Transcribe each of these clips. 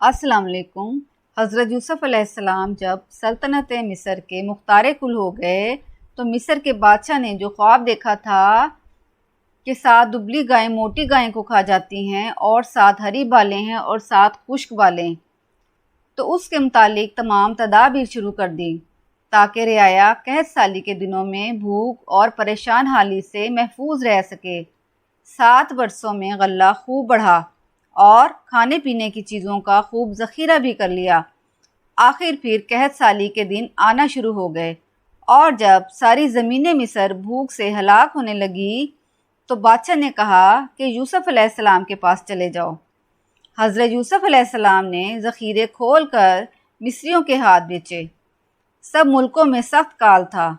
السلام علیکم۔ حضرت یوسف علیہ السلام جب سلطنت مصر کے مختار کل ہو گئے تو مصر کے بادشاہ نے جو خواب دیکھا تھا کہ 7 دبلی گائیں موٹی گائیں کو کھا جاتی ہیں اور 7 ہری بالیں ہیں اور 7 خشک بالیں، تو اس کے متعلق تمام تدابیر شروع کر دی تاکہ رعایا قحط سالی کے دنوں میں بھوک اور پریشان حالی سے محفوظ رہ سکے۔ 7 برسوں میں غلہ خوب بڑھا اور کھانے پینے کی چیزوں کا خوب ذخیرہ بھی کر لیا۔ آخر پھر قحط سالی کے دن آنا شروع ہو گئے اور جب ساری زمین مصر بھوک سے ہلاک ہونے لگی تو بادشاہ نے کہا کہ یوسف علیہ السلام کے پاس چلے جاؤ۔ حضرت یوسف علیہ السلام نے ذخیرے کھول کر مصریوں کے ہاتھ بیچے۔ سب ملکوں میں سخت کال تھا۔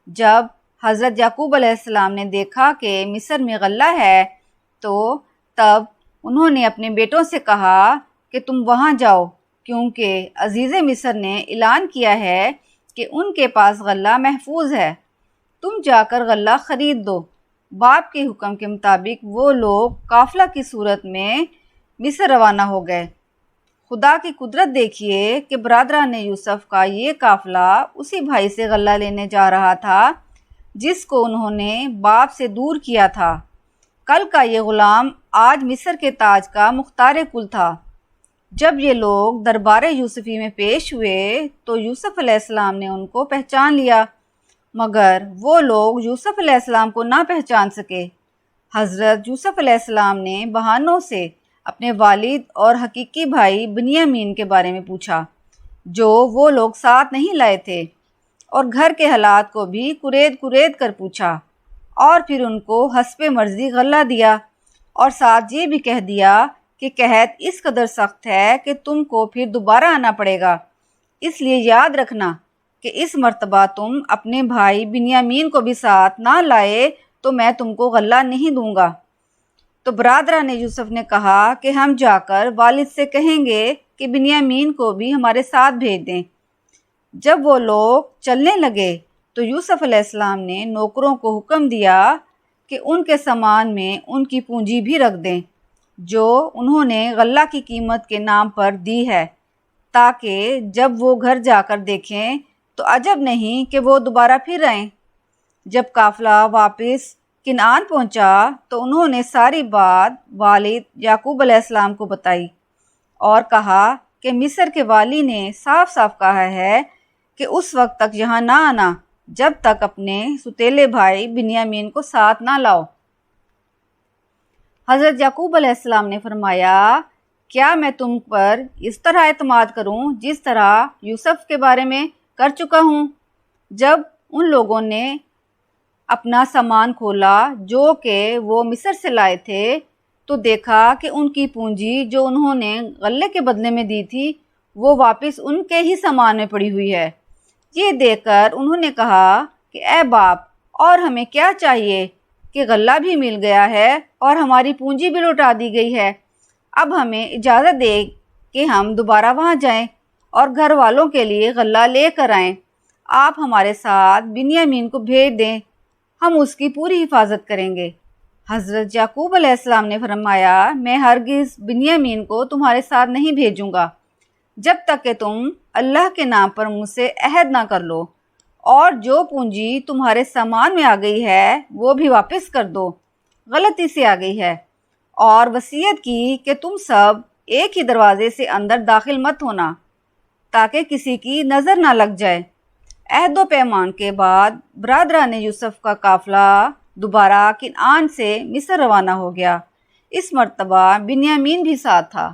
جب حضرت یعقوب علیہ السلام نے دیکھا کہ مصر میں غلہ ہے تو تب انہوں نے اپنے بیٹوں سے کہا کہ تم وہاں جاؤ، کیونکہ عزیز مصر نے اعلان کیا ہے کہ ان کے پاس غلہ محفوظ ہے، تم جا کر غلہ خرید دو۔ باپ کے حکم کے مطابق وہ لوگ قافلہ کی صورت میں مصر روانہ ہو گئے۔ خدا کی قدرت دیکھیے کہ برادران یوسف کا یہ قافلہ اسی بھائی سے غلہ لینے جا رہا تھا جس کو انہوں نے باپ سے دور کیا تھا۔ کل کا یہ غلام آج مصر کے تاج کا مختار کل تھا۔ جب یہ لوگ دربار یوسفی میں پیش ہوئے تو یوسف علیہ السلام نے ان کو پہچان لیا، مگر وہ لوگ یوسف علیہ السلام کو نہ پہچان سکے۔ حضرت یوسف علیہ السلام نے بہانوں سے اپنے والد اور حقیقی بھائی بنیامین کے بارے میں پوچھا جو وہ لوگ ساتھ نہیں لائے تھے، اور گھر کے حالات کو بھی کرید کر پوچھا، اور پھر ان کو حسب مرضی غلہ دیا، اور ساتھ یہ بھی کہہ دیا کہ قحط اس قدر سخت ہے کہ تم کو پھر دوبارہ آنا پڑے گا، اس لیے یاد رکھنا کہ اس مرتبہ تم اپنے بھائی بنیامین کو بھی ساتھ نہ لائے تو میں تم کو غلہ نہیں دوں گا۔ تو برادران یوسف نے کہا کہ ہم جا کر والد سے کہیں گے کہ بنیامین کو بھی ہمارے ساتھ بھیج دیں۔ جب وہ لوگ چلنے لگے تو یوسف علیہ السلام نے نوکروں کو حکم دیا کہ ان کے سامان میں ان کی پونجی بھی رکھ دیں جو انہوں نے غلہ کی قیمت کے نام پر دی ہے، تاکہ جب وہ گھر جا کر دیکھیں تو عجب نہیں کہ وہ دوبارہ پھر آئیں۔ جب قافلہ واپس کنعان پہنچا تو انہوں نے ساری بات والد یعقوب علیہ السلام کو بتائی اور کہا کہ مصر کے والی نے صاف کہا ہے کہ اس وقت تک یہاں نہ آنا جب تک اپنے ستیلے بھائی بنیامین کو ساتھ نہ لاؤ۔ حضرت یعقوب علیہ السلام نے فرمایا، کیا میں تم پر اس طرح اعتماد کروں جس طرح یوسف کے بارے میں کر چکا ہوں؟ جب ان لوگوں نے اپنا سامان کھولا جو کہ وہ مصر سے لائے تھے تو دیکھا کہ ان کی پونجی جو انہوں نے غلے کے بدلے میں دی تھی وہ واپس ان کے ہی سامان میں پڑی ہوئی ہے۔ یہ دیکھ کر انہوں نے کہا کہ اے باپ، اور ہمیں کیا چاہیے کہ غلہ بھی مل گیا ہے اور ہماری پونجی بھی لوٹا دی گئی ہے۔ اب ہمیں اجازت دے کہ ہم دوبارہ وہاں جائیں اور گھر والوں کے لیے غلہ لے کر آئیں۔ آپ ہمارے ساتھ بنیامین کو بھیج دیں، ہم اس کی پوری حفاظت کریں گے۔ حضرت یعقوب علیہ السلام نے فرمایا، میں ہرگز بنیامین کو تمہارے ساتھ نہیں بھیجوں گا جب تک کہ تم اللہ کے نام پر مجھ سے عہد نہ کر لو، اور جو پونجی تمہارے سامان میں آ گئی ہے وہ بھی واپس کر دو، غلطی سے آ گئی ہے، اور وصیت کی کہ تم سب ایک ہی دروازے سے اندر داخل مت ہونا تاکہ کسی کی نظر نہ لگ جائے۔ عہد و پیمان کے بعد برادران یوسف کا قافلہ دوبارہ کنعان سے مصر روانہ ہو گیا۔ اس مرتبہ بنیامین بھی ساتھ تھا۔